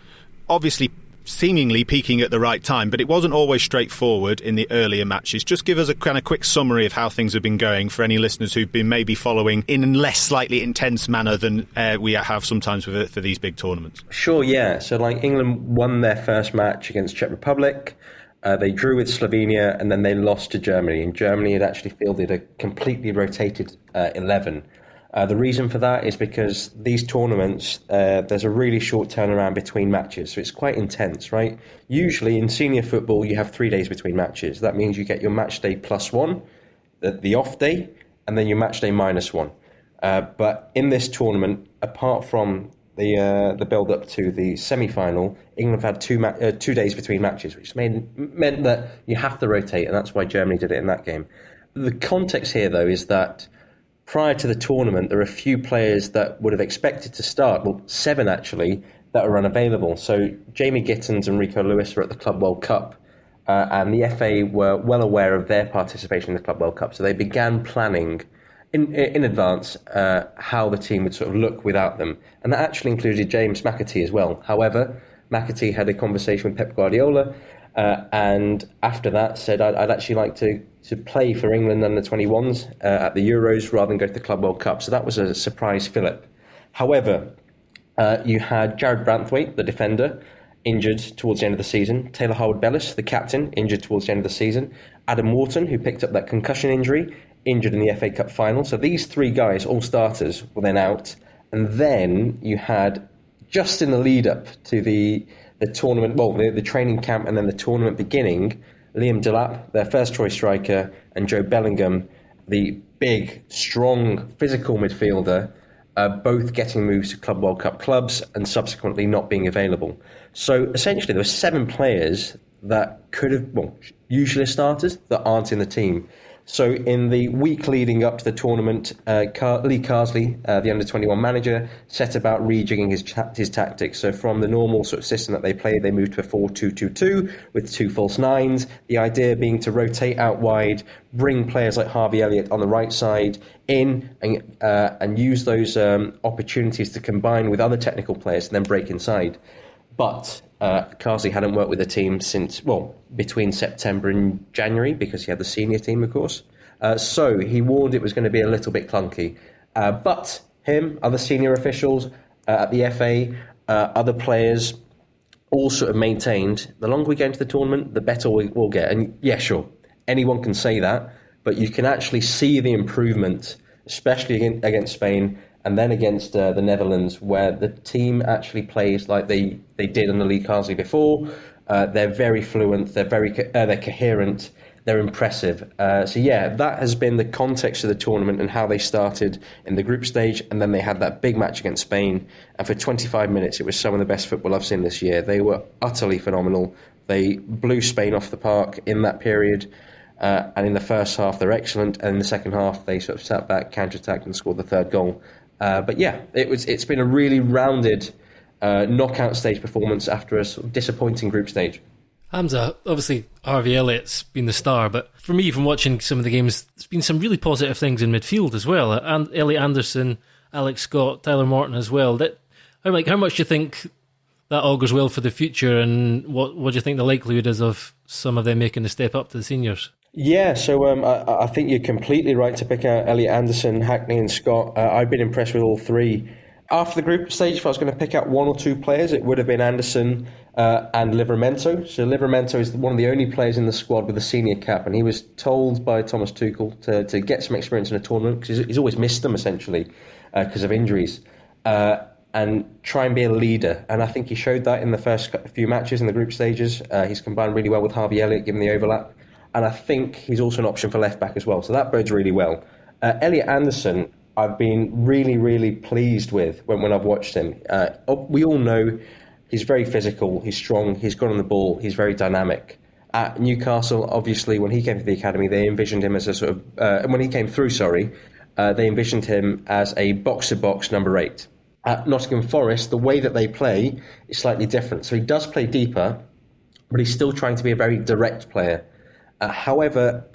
Obviously, seemingly peaking at the right time, but it wasn't always straightforward in the earlier matches. Just give us a kind of quick summary of how things have been going for any listeners who've been maybe following in a less slightly intense manner than we have sometimes for these big tournaments. Sure, yeah. So like England won their first match against Czech Republic. They drew with Slovenia, and then they lost to Germany. And Germany had actually fielded a completely rotated 11. The reason for that is because these tournaments, there's a really short turnaround between matches, so it's quite intense, right? Usually in senior football, you have 3 days between matches. That means you get your match day +1, the off day, and then your match day -1. But in this tournament, apart from the build-up to the semi-final, England have had 2 days between matches, which meant that you have to rotate, and that's why Germany did it in that game. The context here, though, is that prior to the tournament, there are a few players that would have expected to start, well, 7 actually, that are unavailable. So Jamie Gittins and Rico Lewis are at the Club World Cup, and the FA were well aware of their participation in the Club World Cup, so they began planning in advance how the team would sort of look without them. And that actually included James McAtee as well. However, McAtee had a conversation with Pep Guardiola, and after that said, I'd actually like to play for England under 21s at the Euros rather than go to the Club World Cup. So that was a surprise fillip. However, you had Jared Branthwaite, the defender, injured towards the end of the season. Taylor Harwood-Bellis, the captain, injured towards the end of the season. Adam Morton, who picked up that concussion injury, injured in the FA Cup final. So these three guys, all starters, were then out. And then you had, just in the lead-up to the tournament, well, the training camp and then the tournament beginning, Liam Delap, their first-choice striker, and Joe Bellingham, the big, strong, physical midfielder, both getting moves to Club World Cup clubs and subsequently not being available. So essentially there were 7 players that could have, usually starters, that aren't in the team. So in the week leading up to the tournament, Lee Carsley, the under-21 manager, set about rejigging his tactics. So from the normal sort of system that they played, they moved to a 4-2-2-2 with 2 false nines. The idea being to rotate out wide, bring players like Harvey Elliott on the right side in, and use those opportunities to combine with other technical players and then break inside. But Carsley hadn't worked with the team since, between September and January, because he had the senior team, of course. So he warned it was going to be a little bit clunky. But him, other senior officials at the FA, other players, all sort of maintained, the longer we go into the tournament, the better we'll get. And yeah, sure, anyone can say that, but you can actually see the improvement, especially against Spain, and then against the Netherlands, where the team actually plays like they did under Lee Carsley before. They're very fluent, they're coherent, they're impressive. So yeah, that has been the context of the tournament and how they started in the group stage, and then they had that big match against Spain. And for 25 minutes, it was some of the best football I've seen this year. They were utterly phenomenal. They blew Spain off the park in that period. And in the first half, they're excellent. And in the second half, they sort of sat back, counter-attacked and scored the third goal. But yeah, it's been a really rounded knockout stage performance after a sort of disappointing group stage. Hamza, obviously Harvey Elliott's been the star, but for me, from watching some of the games, there's been some really positive things in midfield as well. And Elliot Anderson, Alex Scott, Tyler Morton as well. How much do you think that augurs well for the future, and what do you think the likelihood is of some of them making the step up to the seniors? Yeah, so I think you're completely right to pick out Elliot Anderson, Hackney and Scott. I've been impressed with all three. After the group stage, if I was going to pick out one or two players, it would have been Anderson and Livramento. So Livramento is one of the only players in the squad with a senior cap, and he was told by Thomas Tuchel to get some experience in a tournament, because he's always missed them, essentially, because of injuries, and try and be a leader. And I think he showed that in the first few matches in the group stages. He's combined really well with Harvey Elliott, given the overlap. And I think he's also an option for left-back as well. So that bodes really well. Elliot Anderson, I've been really, really pleased with when I've watched him. We all know he's very physical, he's strong, he's good on the ball, he's very dynamic. At Newcastle, obviously, when he came to the academy, they envisioned him as a sort of... when he came through, they envisioned him as a box-to-box number 8. At Nottingham Forest, the way that they play is slightly different. So he does play deeper, but he's still trying to be a very direct player. However,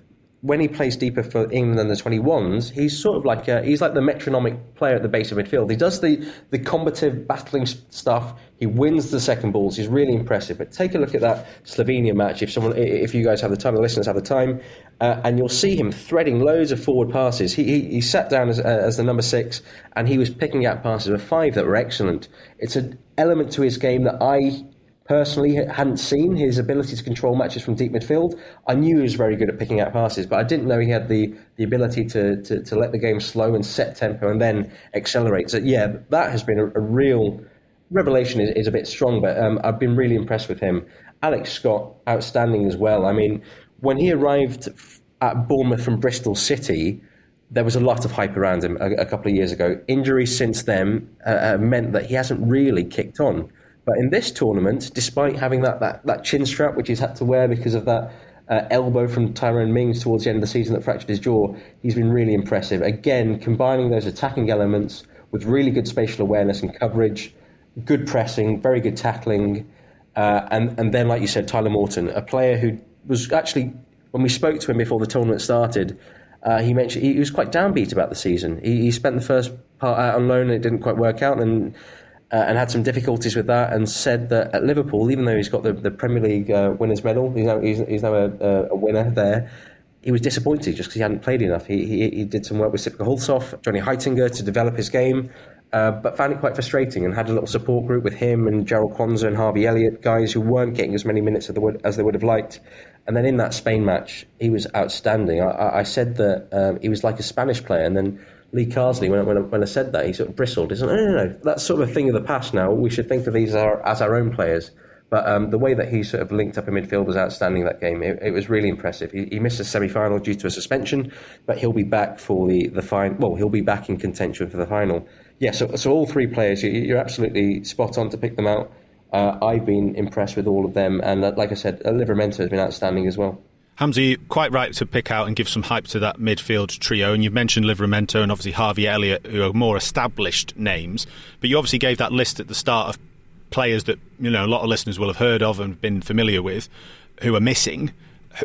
when he plays deeper for England under 21s, he's sort of like he's like the metronomic player at the base of midfield. He does the combative battling stuff. He wins the second balls. He's really impressive. But take a look at that Slovenia match, if you guys have the time, the listeners have the time, and you'll see him threading loads of forward passes. He sat down as the number 6, and he was picking out passes of 5 that were excellent. It's an element to his game that I personally hadn't seen, his ability to control matches from deep midfield. I knew he was very good at picking out passes, but I didn't know he had the ability to let the game slow and set tempo and then accelerate. So yeah, that has been a real revelation, is a bit strong, but I've been really impressed with him. Alex Scott, outstanding as well. I mean, when he arrived at Bournemouth from Bristol City, there was a lot of hype around him a couple of years ago. Injuries since then meant that he hasn't really kicked on. But in this tournament, despite having that chin strap, which he's had to wear because of that elbow from Tyrone Mings towards the end of the season that fractured his jaw, he's been really impressive. Again, combining those attacking elements with really good spatial awareness and coverage, good pressing, very good tackling, and then, like you said, Tyler Morton, a player who was actually, when we spoke to him before the tournament started, he mentioned he was quite downbeat about the season. He spent the first part out on loan and it didn't quite work out, and and had some difficulties with that, and said that at Liverpool, even though he's got the Premier League winners' medal, he's now a winner there, he was disappointed just because he hadn't played enough. He did some work with Sipka Hulshoff, Johnny Heitinger to develop his game, but found it quite frustrating, and had a little support group with him and Gerald Kwanza and Harvey Elliot, guys who weren't getting as many minutes as they would have liked. And then in that Spain match, he was outstanding. I said that he was like a Spanish player, and then Lee Carsley, when I said that, he sort of bristled. He said, no, that's sort of a thing of the past now. We should think of these as our own players. But the way that he sort of linked up in midfield was outstanding that game. It was really impressive. He missed a semi-final due to a suspension, but he'll be back for the final. Well, he'll be back in contention for the final. Yeah, so all three players, you're absolutely spot on to pick them out. I've been impressed with all of them, and like I said, Livramento has been outstanding as well. Hamza, you're quite right to pick out and give some hype to that midfield trio, and you've mentioned Livramento and obviously Harvey Elliott, who are more established names, but you obviously gave that list at the start of players that a lot of listeners will have heard of and been familiar with, who are missing.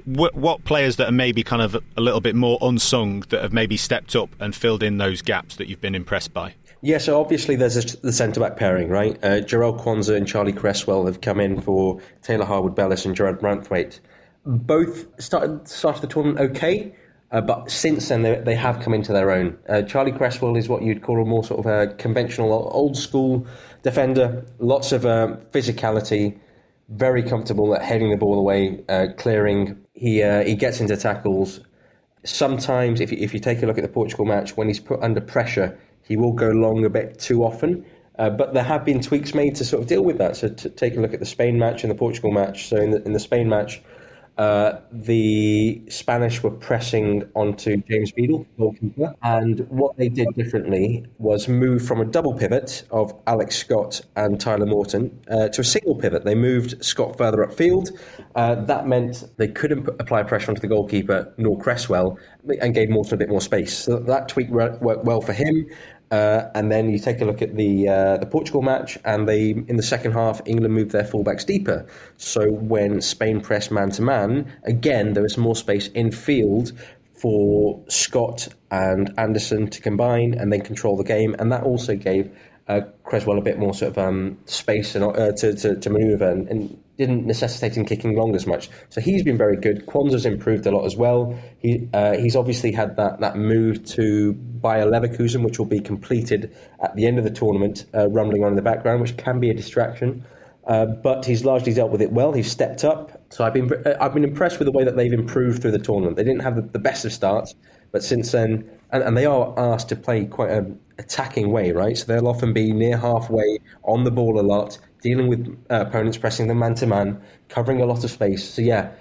What players that are maybe kind of a little bit more unsung that have maybe stepped up and filled in those gaps that you've been impressed by? Yeah, so obviously there's the centre-back pairing, right? Gerald Kwanza and Charlie Creswell have come in for Taylor Harwood-Bellis and Gerard Branthwaite. Both started the tournament okay, but since then they have come into their own. Charlie Creswell is what you'd call a more sort of a conventional, old-school defender. Lots of physicality, very comfortable at heading the ball away, clearing. He gets into tackles. Sometimes, if you take a look at the Portugal match, when he's put under pressure, he will go long a bit too often. But there have been tweaks made to sort of deal with that. So to take a look at the Spain match and the Portugal match. So in the Spain match, the Spanish were pressing onto James Beadle, goalkeeper, and what they did differently was move from a double pivot of Alex Scott and Tyler Morton to a single pivot. They moved Scott further upfield. That meant they couldn't apply pressure onto the goalkeeper nor Creswell, and gave Morton a bit more space. So that tweak worked well for him. And then you take a look at the Portugal match, and in the second half, England moved their fullbacks deeper. So when Spain pressed man-to-man, again, there was more space in field for Scott and Anderson to combine and then control the game. And that also gave Creswell a bit more sort of space and to manoeuvre, and didn't necessitate him kicking long as much. So he's been very good. Kwanza's improved a lot as well. He's obviously had that move to Bayer Leverkusen, which will be completed at the end of the tournament, rumbling on in the background, which can be a distraction. But he's largely dealt with it well. He's stepped up. So I've been impressed with the way that they've improved through the tournament. They didn't have the best of starts, but since then, and they are asked to play quite an attacking way, right? So they'll often be near halfway, on the ball a lot, dealing with opponents pressing them man-to-man, covering a lot of space. So yeah,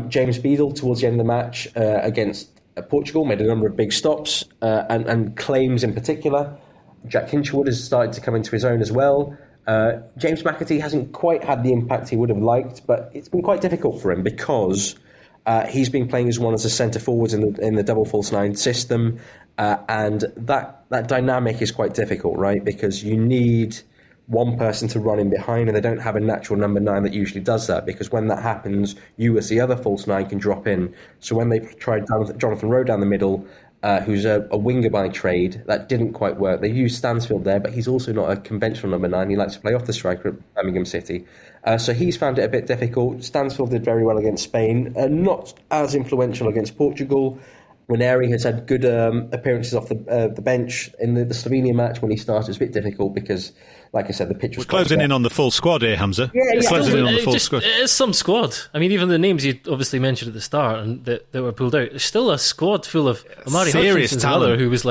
James Beadle towards the end of the match against Portugal made a number of big stops and claims in particular. Jack Hinchelwood has started to come into his own as well. James McAtee hasn't quite had the impact he would have liked, but it's been quite difficult for him because he's been playing as one as a centre forwards in the double false nine system, and that dynamic is quite difficult, right? Because you need one person to run in behind, and they don't have a natural number 9 that usually does that, because when that happens, you as the other false 9 can drop in. So when they tried Jonathan Rowe down the middle, who's a winger by trade, that didn't quite work. They used Stansfield there, but he's also not a conventional number 9. He likes to play off the striker at Birmingham City. So he's found it a bit difficult. Stansfield did very well against Spain, not as influential against Portugal. Ranieri has had good appearances off the bench in the Slovenia match. When he started, it was a bit difficult because, like I said, the pitch was closing in on the full squad here, Hamza. Yeah. Closing in on the full squad. It is some squad. I mean, even the names you obviously mentioned at the start and that were pulled out, there's still a squad full of Amari Hutchinson's another who was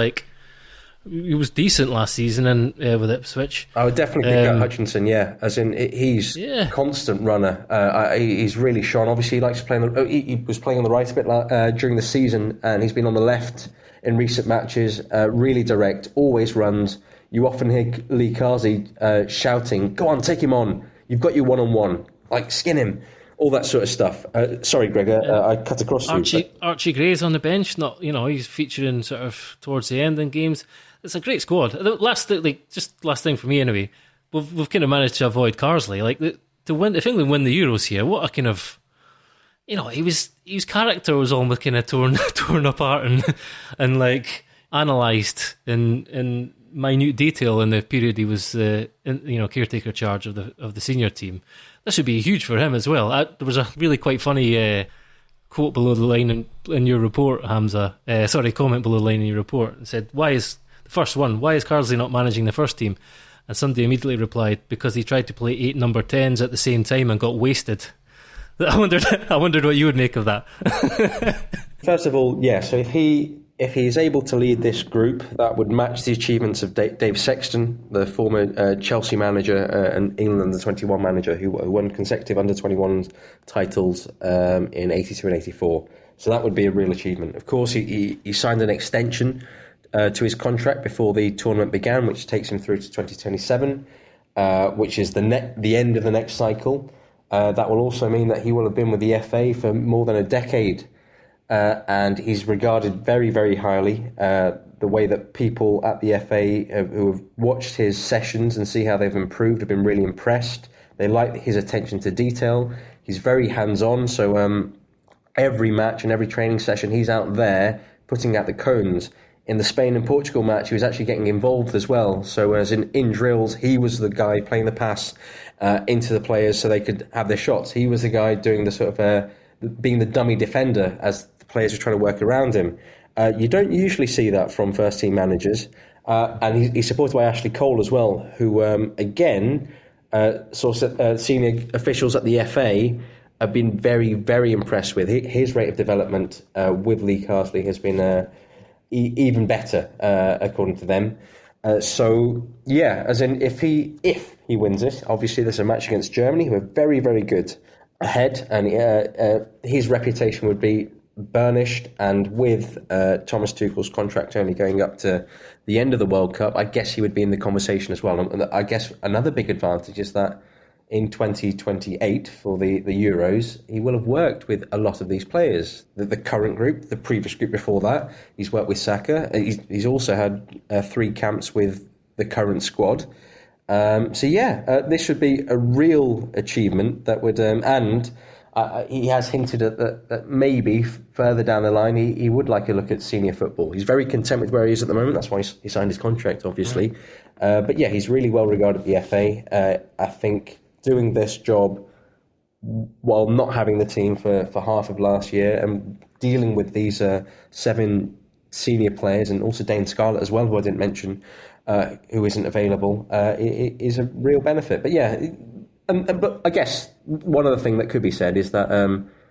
he was decent last season and with Ipswich. I would definitely pick out Hutchinson, as in he's a constant runner. He's really shone. Obviously, he likes to play he was playing on the right a bit during the season, and he's been on the left in recent matches. Really direct, always runs. You often hear Lee Carsley shouting, "Go on, take him on. You've got your one-on-one. Like, skin him." All that sort of stuff. Sorry, Gregor, I cut across you. Archie Gray's on the bench. He's featuring sort of towards the end in games. It's a great squad. Last thing for me anyway. We've kind of managed to avoid Carsley. If England win the Euros here, what a kind of, his character was almost kind of torn apart and like analysed in minute detail in the period he was, caretaker charge of the senior team. This would be huge for him as well. There was a really quite funny quote below the line in your report, Hamza. Comment below the line in your report. It said, why is Carsley not managing the first team? And somebody immediately replied, because he tried to play 8 number 10s at the same time and got wasted. I wondered what you would make of that. First of all, yeah, so if he is able to lead this group, that would match the achievements of Dave Sexton, the former Chelsea manager and England under-21 manager who won consecutive under-21 titles in 82 and 84. So that would be a real achievement. Of course, he signed an extension to his contract before the tournament began, which takes him through to 2027, which is the end of the next cycle. That will also mean that he will have been with the FA for more than a decade, and he's regarded very, very highly. The way that people at the FA who have watched his sessions and see how they've improved have been really impressed. They like his attention to detail. He's very hands-on, so every match and every training session he's out there putting out the cones. In the Spain and Portugal match, he was actually getting involved as well. So as in drills, he was the guy playing the pass into the players so they could have their shots. He was the guy doing the sort of being the dummy defender as the players were trying to work around him. You don't usually see that from first-team managers. And he's supported by Ashley Cole as well, who, senior officials at the FA have been very, very impressed with. His rate of development with Lee Carsley has been even better, according to them. So yeah, as in if he wins it, obviously there's a match against Germany, who are very, very good ahead, and his reputation would be burnished. And with Thomas Tuchel's contract only going up to the end of the World Cup, I guess he would be in the conversation as well. And I guess another big advantage is that in 2028 for the Euros, he will have worked with a lot of these players. The current group, the previous group before that, he's worked with Saka. He's also had 3 camps with the current squad. This should be a real achievement that would... he has hinted at that maybe further down the line he would like a look at senior football. He's very content with where he is at the moment. That's why he signed his contract, obviously. But yeah, he's really well regarded at the FA. I think doing this job while not having the team for half of last year and dealing with these 7 senior players, and also Dane Scarlett as well, who I didn't mention, who isn't available, is a real benefit. But yeah, but I guess one other thing that could be said is that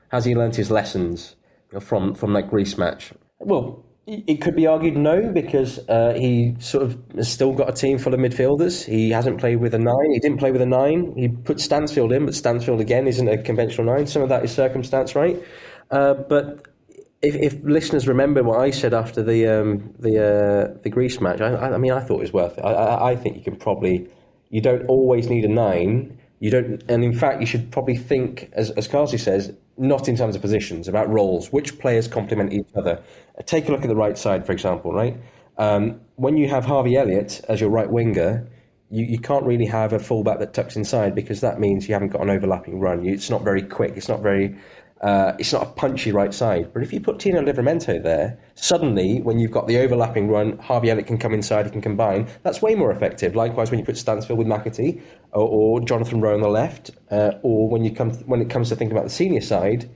has he learnt his lessons from that Greece match? Well, it could be argued no, because he sort of has still got a team full of midfielders. He hasn't played with a 9. He didn't play with a 9. He put Stansfield in, but Stansfield, again, isn't a conventional 9. Some of that is circumstance, right? But if listeners remember what I said after the Greece match, I mean, I thought it was worth it. I think you don't always need a 9. You don't, and in fact, you should probably think, as Carsley says, not in terms of positions, about roles, which players complement each other. Take a look at the right side, for example, right? When you have Harvey Elliott as your right winger, you can't really have a fullback that tucks inside, because that means you haven't got an overlapping run. It's not very quick. It's not a punchy right side. But if you put Tino Livramento there, suddenly, when you've got the overlapping run, Harvey Elliott can come inside, he can combine. That's way more effective. Likewise, when you put Stansfield with McAtee or Jonathan Rowe on the left, or when it comes to thinking about the senior side,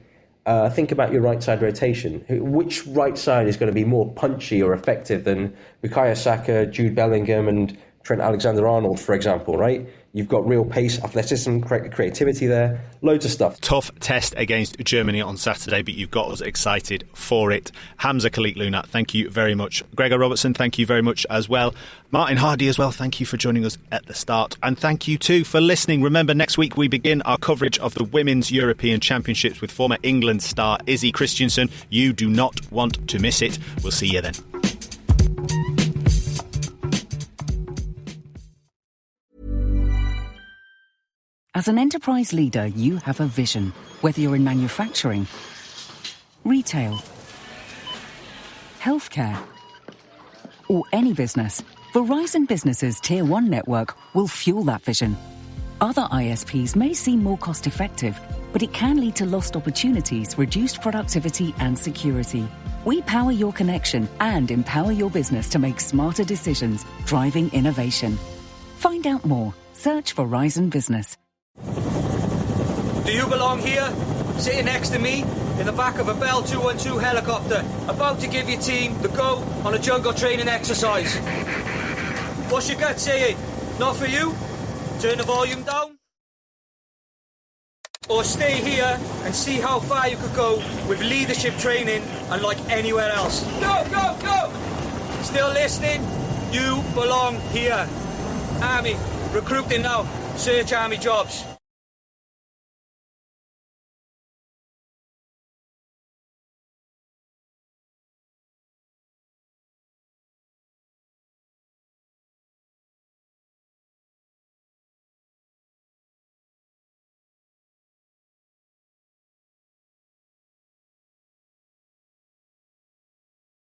think about your right side rotation. Which right side is going to be more punchy or effective than Bukayo Saka, Jude Bellingham, and Trent Alexander-Arnold, for example, right? You've got real pace, athleticism, creativity there, loads of stuff. Tough test against Germany on Saturday, but you've got us excited for it. Hamza Khalik-Lunat, thank you very much. Gregor Robertson, thank you very much as well. Martin Hardy as well, thank you for joining us at the start. And thank you too for listening. Remember, next week we begin our coverage of the Women's European Championships with former England star Izzy Christiansen. You do not want to miss it. We'll see you then. As an enterprise leader, you have a vision. Whether you're in manufacturing, retail, healthcare, or any business, Verizon Business's Tier 1 network will fuel that vision. Other ISPs may seem more cost-effective, but it can lead to lost opportunities, reduced productivity, and security. We power your connection and empower your business to make smarter decisions, driving innovation. Find out more. Search for Horizon Business. Do you belong here? Sitting next to me in the back of a Bell 212 helicopter, about to give your team the go on a jungle training exercise. What's your gut saying? Not for you? Turn the volume down. Or stay here and see how far you could go with leadership training unlike anywhere else. Go, go, go! Still listening? You belong here. Army, recruiting now. Search army jobs.